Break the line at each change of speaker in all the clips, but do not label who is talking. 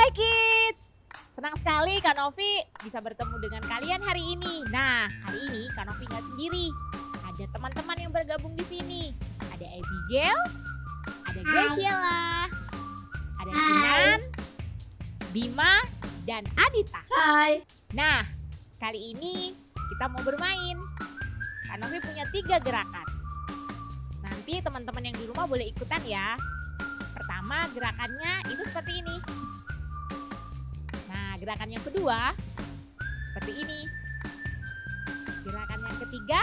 Hai kids, senang sekali Kak Novi bisa bertemu dengan kalian hari ini. Nah, hari ini Kak Novi nggak sendiri. Ada teman-teman yang bergabung di sini. Ada Abigail, ada Graciela, ada Kinan, Bima, dan Adita.
Hai.
Nah, kali ini kita mau bermain. Kak Novi punya 3 gerakan. Nanti teman-teman yang di rumah boleh ikutan ya. Pertama, gerakannya itu seperti ini. Nah, gerakan yang kedua seperti ini. Gerakan yang ketiga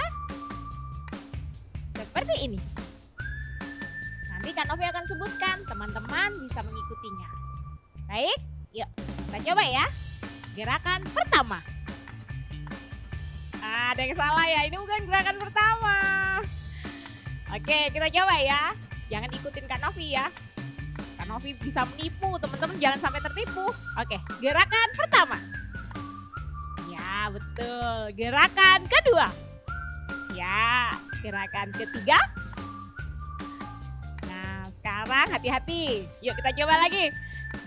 seperti ini. Nanti Kak Novi akan sebutkan, teman-teman bisa mengikutinya. Baik, yuk kita coba ya. Gerakan pertama. Ada yang salah ya, ini bukan gerakan pertama. Oke, kita coba ya. Jangan ikutin Kak Novi ya. Kak Novi bisa menipu, teman-teman jangan sampai tertipu. Oke, gerakan pertama. Ya, betul. Gerakan kedua. Ya, gerakan ketiga. Nah, sekarang hati-hati. Yuk kita coba lagi.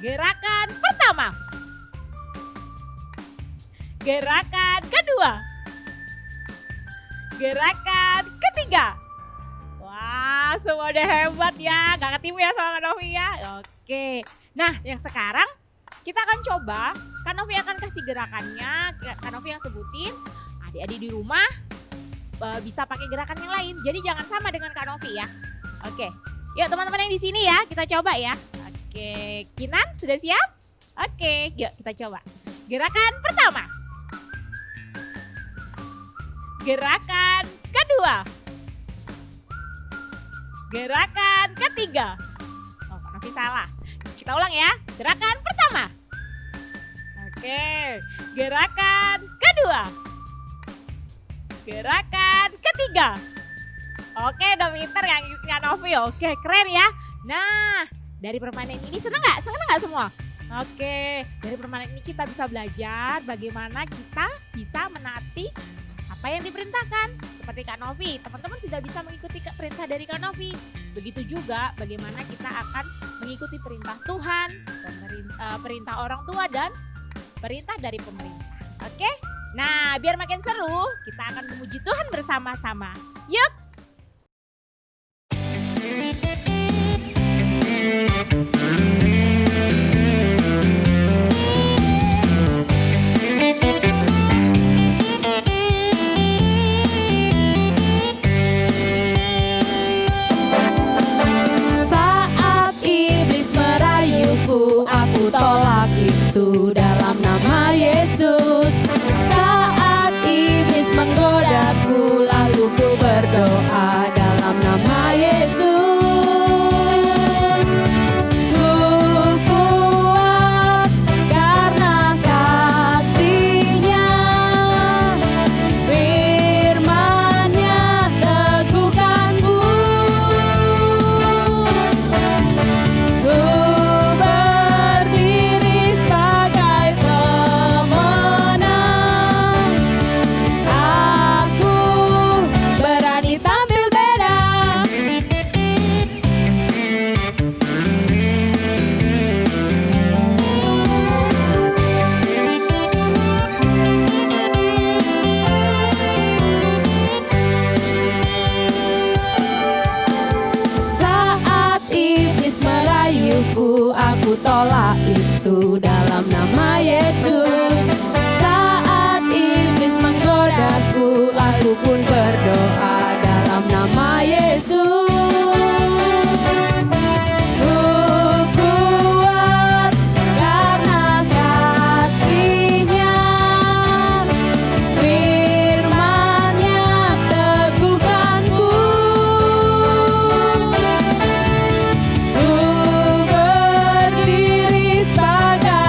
Gerakan pertama. Gerakan kedua. Gerakan ketiga. Wah, semua udah hebat ya. Gak ketipu ya sama Kak Novi ya. Oke. Nah, yang sekarang kita akan coba. Kak Novi akan kasih gerakannya. Kak Novi yang sebutin. Adik-adik di rumah bisa pakai gerakan yang lain. Jadi jangan sama dengan Kak Novi ya. Oke. Yuk teman-teman yang di sini ya. Kita coba ya. Oke. Kinan sudah siap? Oke. Yuk kita coba. Gerakan pertama. Gerakan kedua. Gerakan ketiga. Oh, Kak Novi salah. Kita ulang ya. Gerakan pertama. Oke. Gerakan kedua. Gerakan ketiga. Oke, udah pinter yang Kak Novi. Oke, keren ya. Nah, dari permainan ini seneng nggak? Seneng nggak semua? Oke, dari permainan ini kita bisa belajar bagaimana kita bisa menaati apa yang diperintahkan. Seperti Kak Novi, teman-teman sudah bisa mengikuti perintah dari Kak Novi. Begitu juga bagaimana kita akan mengikuti perintah Tuhan, perintah orang tua dan perintah dari pemerintah. Oke? Nah, biar makin seru, kita akan memuji Tuhan bersama-sama. Yuk!
Aku tolak itu dalam nama Yesus. Saat iblis menggodaku, lalu ku berdoa dalam nama Yesus. Ku kuat karena kasih-Nya, firman-Nya teguhkanku. Aku tolak itu dalam nama Yesus. Saat iblis menggodaku, lalu pun berdoa dalam nama Yesus. Ku kuat karena kasih-Nya, firman-Nya teguhkanku. Ku berdiri sebagai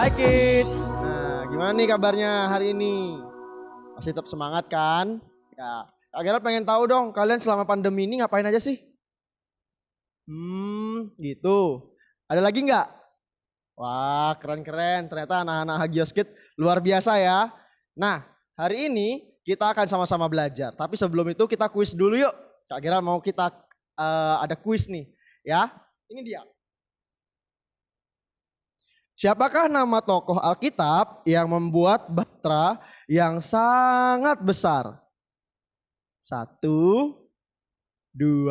Hai kids, nah gimana nih kabarnya hari ini? Masih tetap semangat kan? Ya, Kak Gerald pengen tahu dong, kalian selama pandemi ini ngapain aja sih? Gitu. Ada lagi nggak? Wah, keren-keren. Ternyata anak-anak Hagios Kids luar biasa ya. Nah, hari ini kita akan sama-sama belajar. Tapi sebelum itu kita kuis dulu yuk. Kak Gerald mau kita ada kuis nih, ya. Ini dia. Siapakah nama tokoh Alkitab yang membuat bahtera yang sangat besar? 1, 2,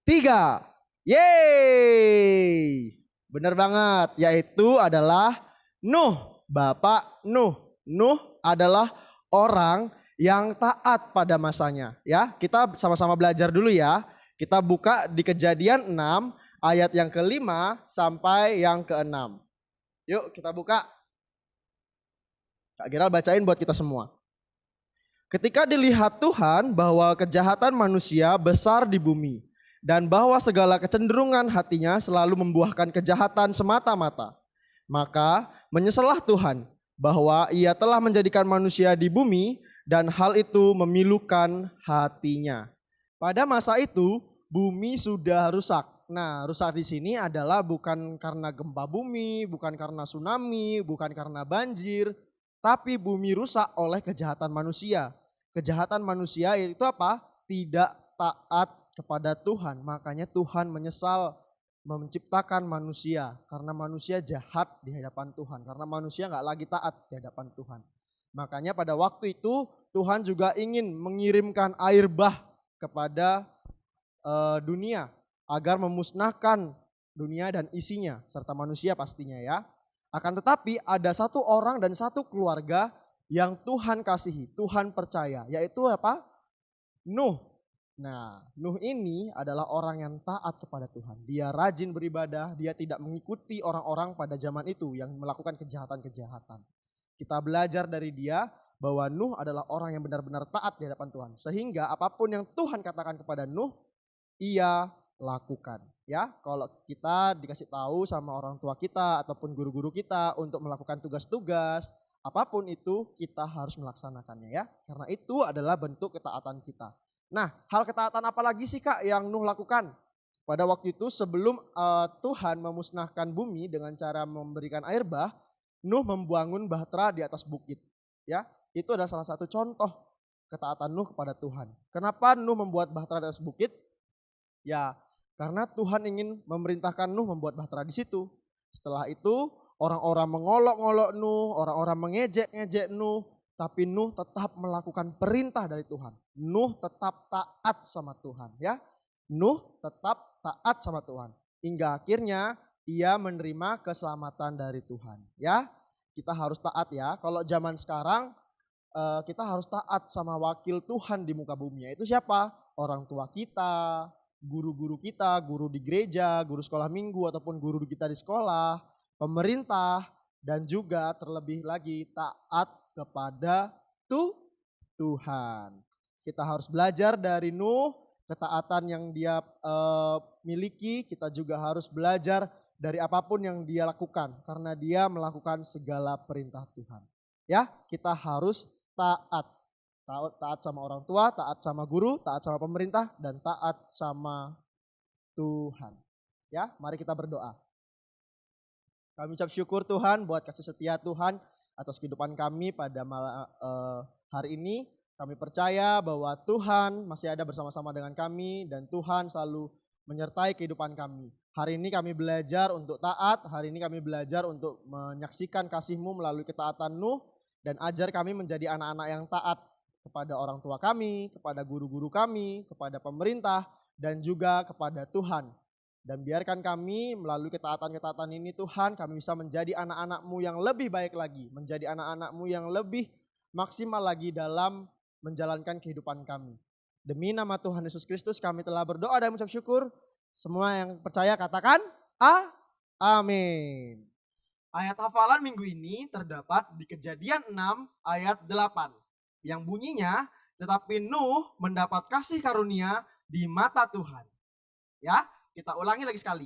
3. Yeay! Bener banget, yaitu adalah Nuh, Bapak Nuh. Nuh adalah orang yang taat pada masanya. Ya, kita sama-sama belajar dulu ya. Kita buka di Kejadian 6 ayat yang ke-5 sampai yang ke-6. Yuk kita buka. Kak Gerald bacain buat kita semua. Ketika dilihat Tuhan bahwa kejahatan manusia besar di bumi dan bahwa segala kecenderungan hatinya selalu membuahkan kejahatan semata-mata, maka menyesallah Tuhan bahwa ia telah menjadikan manusia di bumi dan hal itu memilukan hatinya. Pada masa itu bumi sudah rusak. Nah, rusak di sini adalah bukan karena gempa bumi, bukan karena tsunami, bukan karena banjir, tapi bumi rusak oleh kejahatan manusia. Kejahatan manusia itu apa? Tidak taat kepada Tuhan. Makanya Tuhan menyesal menciptakan manusia karena manusia jahat di hadapan Tuhan, karena manusia nggak lagi taat di hadapan Tuhan. Makanya pada waktu itu Tuhan juga ingin mengirimkan air bah kepada dunia, agar memusnahkan dunia dan isinya serta manusia pastinya ya. Akan tetapi ada satu orang dan satu keluarga yang Tuhan kasihi, Tuhan percaya, yaitu apa? Nuh. Nah, Nuh ini adalah orang yang taat kepada Tuhan. Dia rajin beribadah, dia tidak mengikuti orang-orang pada zaman itu yang melakukan kejahatan-kejahatan. Kita belajar dari dia bahwa Nuh adalah orang yang benar-benar taat di hadapan Tuhan. Sehingga apapun yang Tuhan katakan kepada Nuh, ia lakukan ya. Kalau kita dikasih tahu sama orang tua kita ataupun guru-guru kita untuk melakukan tugas-tugas apapun itu, kita harus melaksanakannya ya, karena itu adalah bentuk ketaatan kita. Nah, hal ketaatan apa lagi sih Kak yang Nuh lakukan pada waktu itu sebelum Tuhan memusnahkan bumi dengan cara memberikan air bah? Nuh membangun bahtera di atas bukit ya. Itu adalah salah satu contoh ketaatan Nuh kepada Tuhan. Kenapa Nuh membuat bahtera di atas bukit? Ya, karena Tuhan ingin memerintahkan Nuh membuat bahtera di situ. Setelah itu orang-orang mengolok-olok Nuh, orang-orang mengejek-ngejek Nuh, tapi Nuh tetap melakukan perintah dari Tuhan. Nuh tetap taat sama Tuhan ya. Nuh tetap taat sama Tuhan. Hingga akhirnya ia menerima keselamatan dari Tuhan ya. Kita harus taat ya. Kalau zaman sekarang kita harus taat sama wakil Tuhan di muka bumi. Itu siapa? Orang tua kita, guru-guru kita, guru di gereja, guru sekolah minggu ataupun guru kita di sekolah, pemerintah, dan juga terlebih lagi taat kepada Tuhan. Kita harus belajar dari Nuh, ketaatan yang dia miliki, kita juga harus belajar dari apapun yang dia lakukan karena dia melakukan segala perintah Tuhan. Ya, kita harus taat. Taat sama orang tua, taat sama guru, taat sama pemerintah, dan taat sama Tuhan. Ya, mari kita berdoa. Kami ucap syukur Tuhan buat kasih setia Tuhan atas kehidupan kami pada hari ini. Kami percaya bahwa Tuhan masih ada bersama-sama dengan kami dan Tuhan selalu menyertai kehidupan kami. Hari ini kami belajar untuk taat, hari ini kami belajar untuk menyaksikan kasih-Mu melalui ketaatan Nuh, dan ajar kami menjadi anak-anak yang taat kepada orang tua kami, kepada guru-guru kami, kepada pemerintah, dan juga kepada Tuhan. Dan biarkan kami melalui ketaatan-ketaatan ini Tuhan, kami bisa menjadi anak-anak-Mu yang lebih baik lagi, menjadi anak-anak-Mu yang lebih maksimal lagi dalam menjalankan kehidupan kami. Demi nama Tuhan Yesus Kristus kami telah berdoa dan mengucap syukur. Semua yang percaya katakan amin. Ayat hafalan minggu ini terdapat di Kejadian 6 ayat 8. Yang bunyinya, tetapi Nuh mendapat kasih karunia di mata Tuhan. Ya, kita ulangi lagi sekali.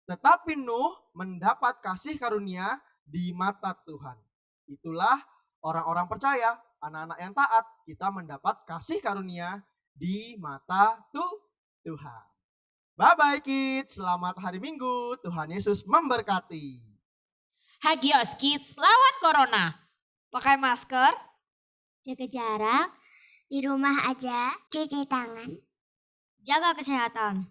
Tetapi Nuh mendapat kasih karunia di mata Tuhan. Itulah orang-orang percaya, anak-anak yang taat, kita mendapat kasih karunia di mata Tuhan. Bye-bye kids, selamat hari Minggu, Tuhan Yesus memberkati.
Hagios Kids lawan Corona.
Pakai masker,
Jaga jarak, di rumah aja, cuci tangan.
jaga kesehatan.